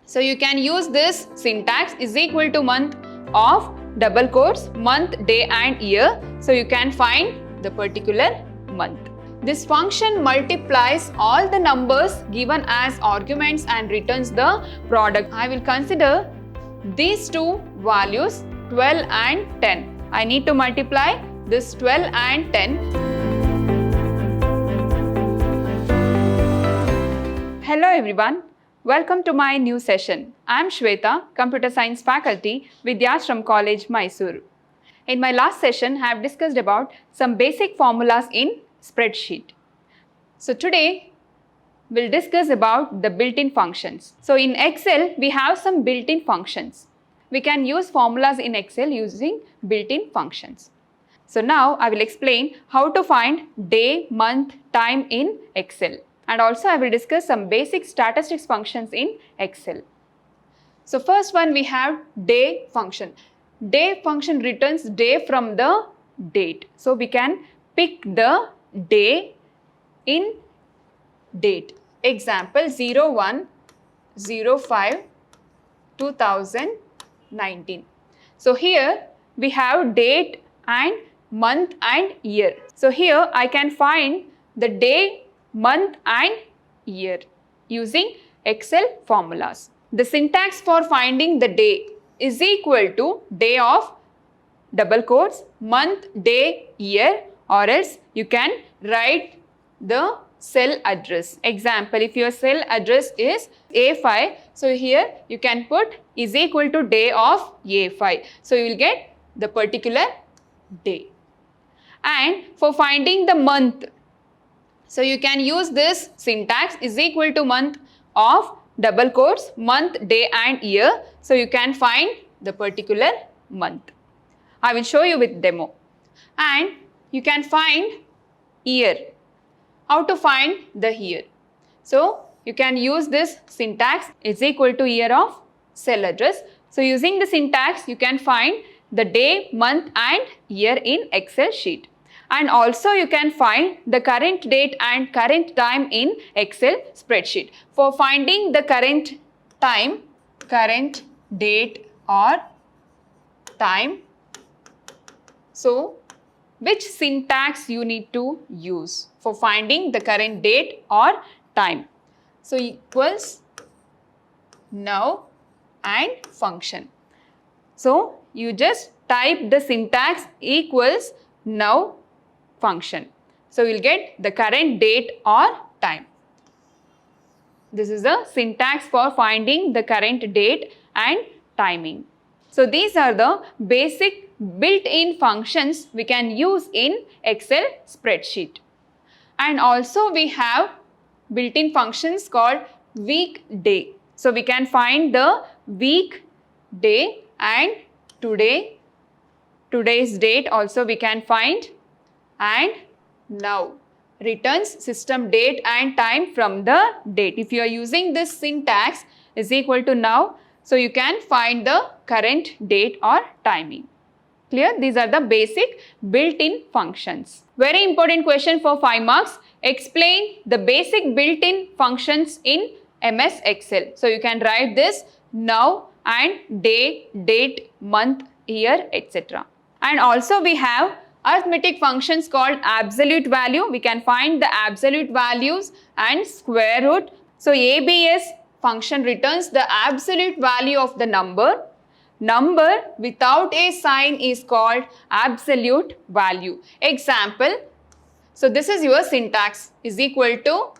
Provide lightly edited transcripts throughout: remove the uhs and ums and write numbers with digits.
So you can use this syntax is equal to month of double quotes month, day and year. So you can find the particular month. This function multiplies all the numbers given as arguments and returns the product. I will consider these two values 12 and 10. I need to multiply this 12 and 10. Hello everyone. Welcome to my new session. I am Shweta, Computer Science faculty, Vidyashram College, Mysuru. In my last session, I have discussed about some basic formulas in spreadsheet. So today, we'll discuss about the built-in functions. So in Excel, we have some built-in functions. We can use formulas in Excel using built-in functions. So now I will explain how to find day, month, time in Excel. And also I will discuss some basic statistics functions in Excel. So first one we have day function. Day function returns day from the date. So we can pick the day in date. Example 01/05/2019. So here we have date and month and year. So here I can find the day, month and year using Excel formulas. The syntax for finding the day is equal to day of double quotes month, day, year, or else you can write the cell address. Example, if your cell address is A5, so here you can put is equal to day of A5. So you will get the particular day. And for finding the month, so you can use this syntax is equal to month of double quotes month, day and year. So you can find the particular month. I will show you with demo. And you can find year. How to find the year? So you can use this syntax is equal to year of cell address. So using the syntax you can find the day, month and year in Excel sheet. And also you can find the current date and current time in Excel spreadsheet. For finding the current time, current date or time, so which syntax you need to use for finding the current date or time? So equals now and function. So you just type the syntax equals now function. So we'll get the current date or time. This is the syntax for finding the current date and timing. So these are the basic built-in functions we can use in Excel spreadsheet. And also we have built-in functions called weekday. So we can find the week, day and today's date also we can find, and now returns system date and time from the date. If you are using this syntax is equal to now, so you can find the current date or timing. Clear? These are the basic built-in functions. Very important question for 5 marks. Explain the basic built-in functions in MS Excel. So you can write this now and day, date, month, year, etc. And also we have arithmetic functions called absolute value. We can find the absolute values and square root. So ABS function returns the absolute value of the number. Number without a sign is called absolute value. Example, so this is your syntax is equal to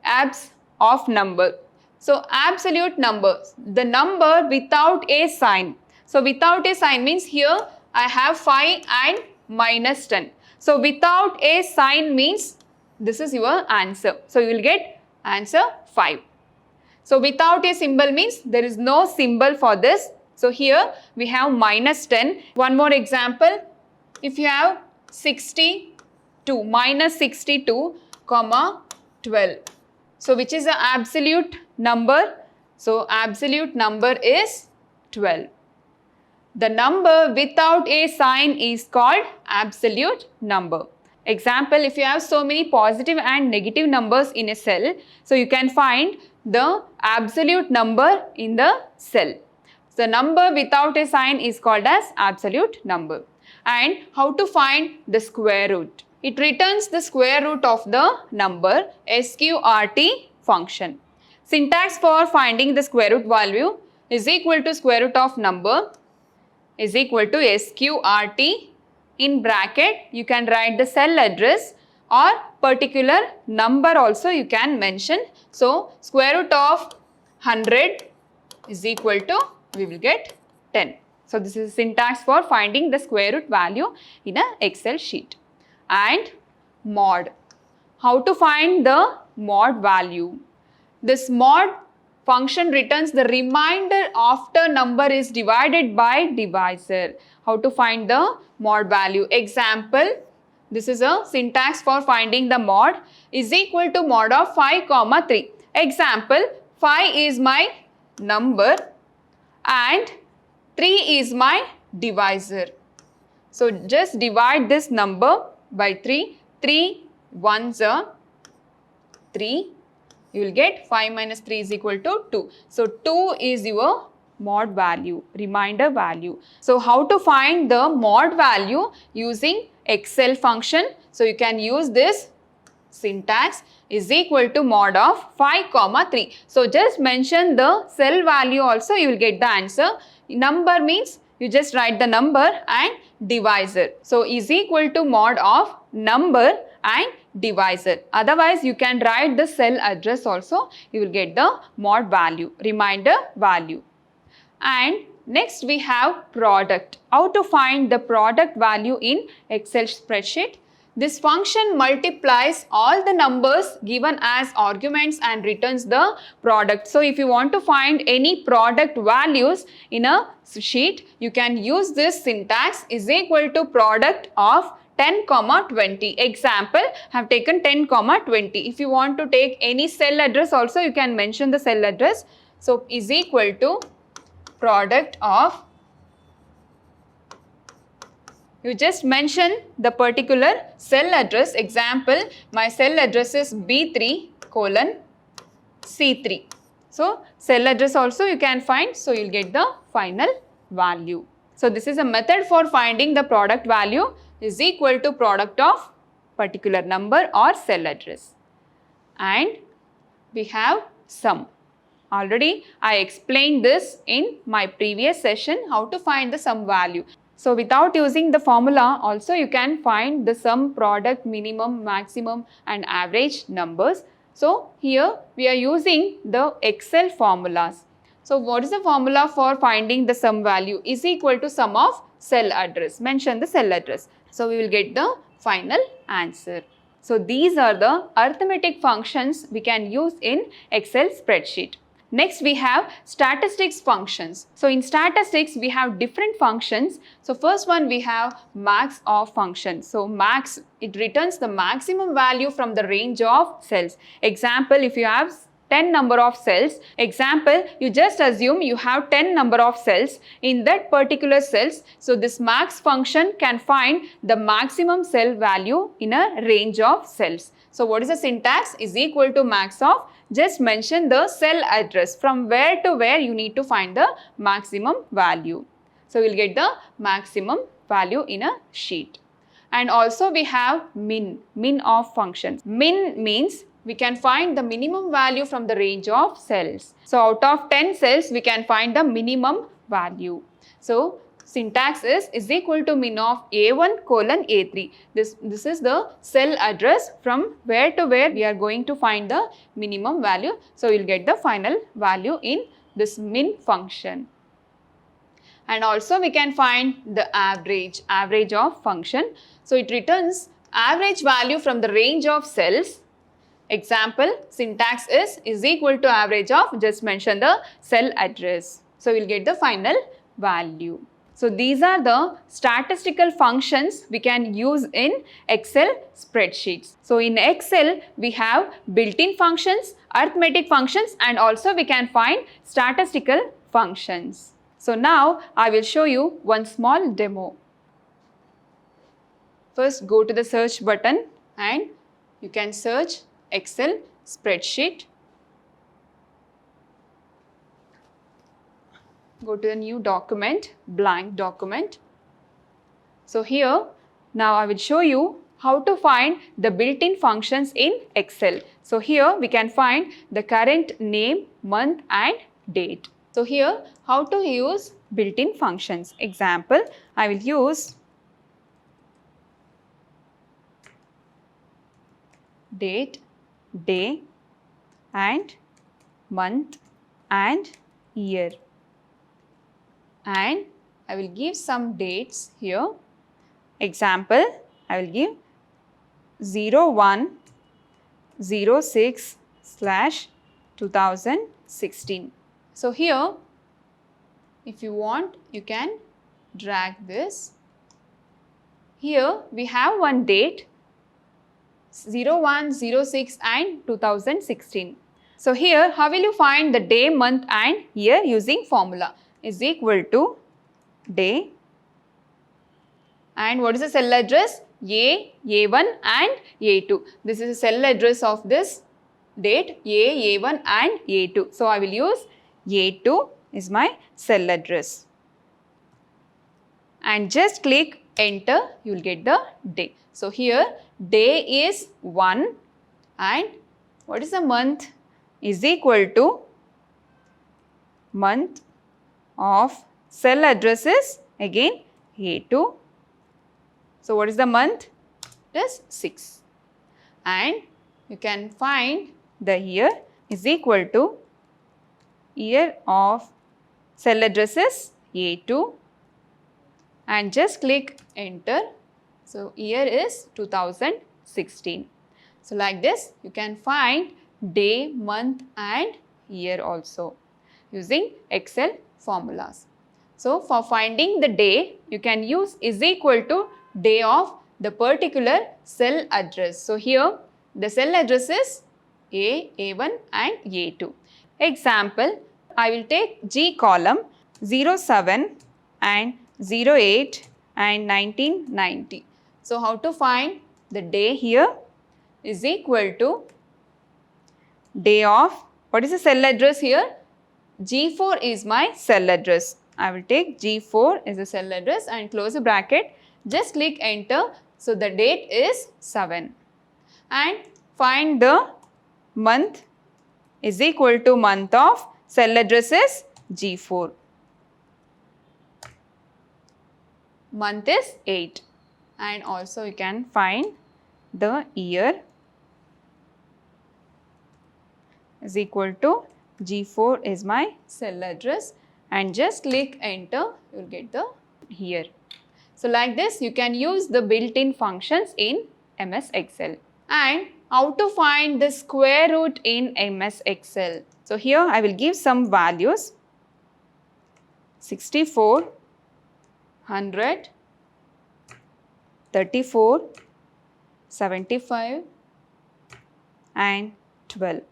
abs of number. So absolute number, the number without a sign. So without a sign means here I have 5 and minus 10. So without a sign means this is your answer. So you will get answer 5. So without a symbol means there is no symbol for this. So here we have minus 10. One more example. If you have 62, minus 62, comma 12. So which is the absolute number? So absolute number is 12. The number without a sign is called absolute number. Example, if you have so many positive and negative numbers in a cell, so you can find the absolute number in the cell. The number without a sign is called as absolute number. And how to find the square root? It returns the square root of the number, SQRT function. Syntax for finding the square root value is equal to square root of number is equal to SQRT. In bracket, you can write the cell address or particular number also you can mention. So, square root of 100 is equal to, we will get 10. So, this is syntax for finding the square root value in an Excel sheet. And mod. How to find the mod value? This mod function returns the remainder after number is divided by divisor. How to find the mod value? Example, this is a syntax for finding the mod is equal to mod of 5 comma 3. Example, 5 is my number and 3 is my divisor. So, just divide this number by 3. 3 ones are 3. You will get 5 minus 3 is equal to 2. So, 2 is your mod value, remainder value. So, how to find the mod value using Excel function? So, you can use this syntax is equal to mod of 5 comma 3. So, just mention the cell value also, you will get the answer. Number means you just write the number and divisor. So, is equal to mod of number and divisor. Otherwise, you can write the cell address also, you will get the mod value, remainder value. And next we have product. How to find the product value in Excel spreadsheet? This function multiplies all the numbers given as arguments and returns the product. So, if you want to find any product values in a sheet, you can use this syntax is equal to product of 10 comma 20. Example, have taken 10 comma 20. If you want to take any cell address also, you can mention the cell address. So, is equal to product of, you just mention the particular cell address. Example, my cell address is B3 colon C3. So, cell address also you can find. So, you will get the final value. So, this is a method for finding the product value is equal to product of particular number or cell address. And we have sum. Already I explained this in my previous session how to find the sum value. So, without using the formula also you can find the sum, product, minimum, maximum and average numbers. So, here we are using the Excel formulas. So, what is the formula for finding the sum value? Is equal to sum of cell address. Mention the cell address. So, we will get the final answer. So, these are the arithmetic functions we can use in Excel spreadsheet. Next, we have statistics functions. So, in statistics, we have different functions. So, first one we have max of function. So, max, it returns the maximum value from the range of cells. Example, if you have 10 number of cells, example, you just assume you have 10 number of cells in that particular cells. So, this max function can find the maximum cell value in a range of cells. So, what is the syntax? Is equal to max of, just mention the cell address from where to where you need to find the maximum value. So, we will get the maximum value in a sheet. And also we have min of function. Min means we can find the minimum value from the range of cells. So, out of 10 cells, we can find the minimum value. So, syntax is equal to min of A1 colon A3. This is the cell address from where to where we are going to find the minimum value. So, we will get the final value in this min function. And also we can find the average of function. So, it returns average value from the range of cells. Example, syntax is equal to average of, just mention the cell address. So, we will get the final value. So, these are the statistical functions we can use in Excel spreadsheets. So, in Excel, we have built-in functions, arithmetic functions and also we can find statistical functions. So, now I will show you one small demo. First, go to the search button and you can search Excel spreadsheet. go to the new document, blank document. So here, now I will show you how to find the built-in functions in Excel. So here we can find the current name, month and date. So here, how to use built-in functions. Example, I will use date, day and month and year. And I will give some dates here. Example, I will give 01/06/2016. So here, if you want, you can drag this. Here we have one date 01/06 and 2016. So here, how will you find the day, month and year using formula? Is equal to day and what is the cell address? A, A1 and A2. This is the cell address of this date A, A1 and A2. So I will use A2 is my cell address. And just click enter, you will get the day. So here day is 1 and what is the month? Is equal to month of cell address is again A2. So what is the month? It is 6. And you can find the year is equal to year of cell address is A2 and just click enter. So year is 2016. So like this you can find day, month and year also using Excel formulas. So for finding the day, you can use is equal to day of the particular cell address. So here the cell address is A, A1 and A2. Example, I will take G column 07 and 08 and 1990. So how to find the day here is equal to day of, what is the cell address here? G4 is my cell address. I will take G4 is the cell address and close the bracket. Just click enter. So the date is 7. And find the month is equal to month of cell address is G4. Month is 8. And also you can find the year is equal to G4 is my cell address and just click enter, you will get the year. So like this you can use the built-in functions in MS Excel. And how to find the square root in MS Excel. So here I will give some values 64, 100, 34, 75 and 12.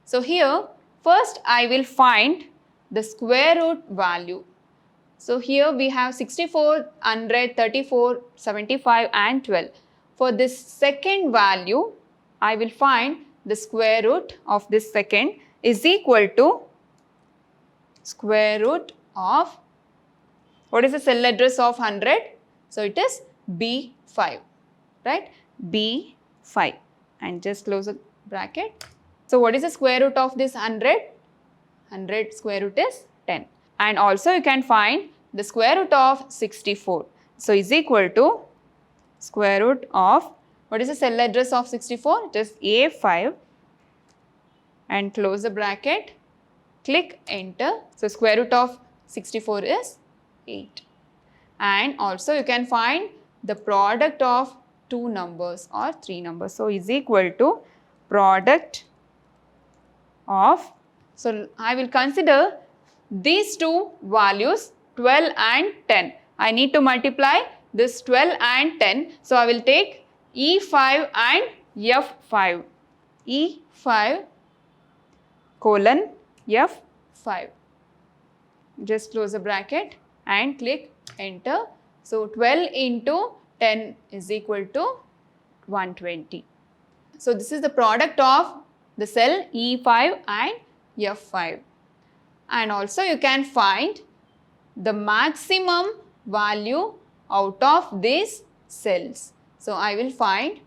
So here first I will find the square root value. So here we have 64, 100, 34, 75 and 12. For this second value, I will find the square root of this second is equal to square root of, what is the cell address of 100? So it is B5, right? B5 and just close the bracket. So what is the square root of this 100? 100 square root is 10. And also you can find the square root of 64. So is equal to square root of, what is the cell address of 64? It is A5 and close the bracket, click enter. So square root of 64 is 8. And also you can find the product of two numbers or three numbers. So is equal to product of, so I will consider these two values 12 and 10. I need to multiply this 12 and 10. So I will take E5 and F5. E5 colon F5. Just close the bracket and click enter. So 12 into 10 is equal to 120. So this is the product of the cell E5 and F5. And also you can find the maximum value out of these cells. So I will find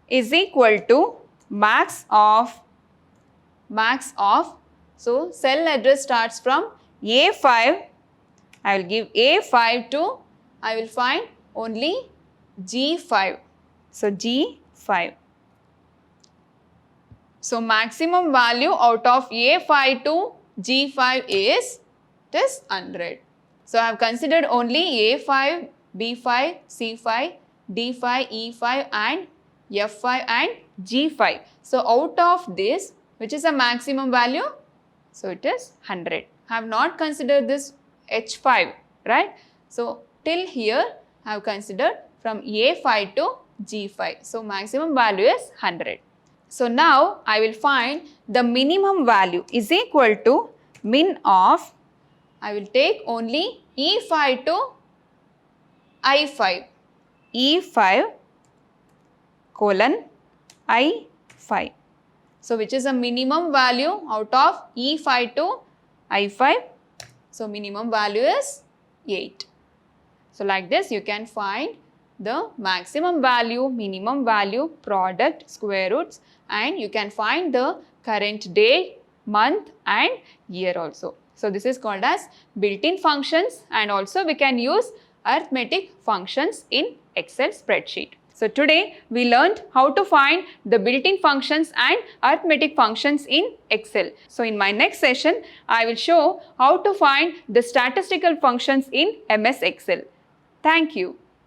is equal to max of, so cell address starts from A5, I will give A5 to, I will find only G5. So G5. So maximum value out of A5 to G5 is, it is 100. So I have considered only A5, B5, C5, D5, E5 and F5 and G5. So out of this, which is a maximum value? So it is 100. I have not considered this H5, right? So till here I have considered from A5 to G5. So maximum value is 100. So now I will find the minimum value is equal to min of, I will take only E5 to I5. E5 colon I5. So which is a minimum value out of E5 to I5? So minimum value is 8. So like this you can find the maximum value, minimum value, product, square roots, and you can find the current day, month and year also. So this is called as built-in functions, and also we can use arithmetic functions in Excel spreadsheet. So today we learned how to find the built-in functions and arithmetic functions in Excel. So in my next session, I will show how to find the statistical functions in MS Excel. Thank you.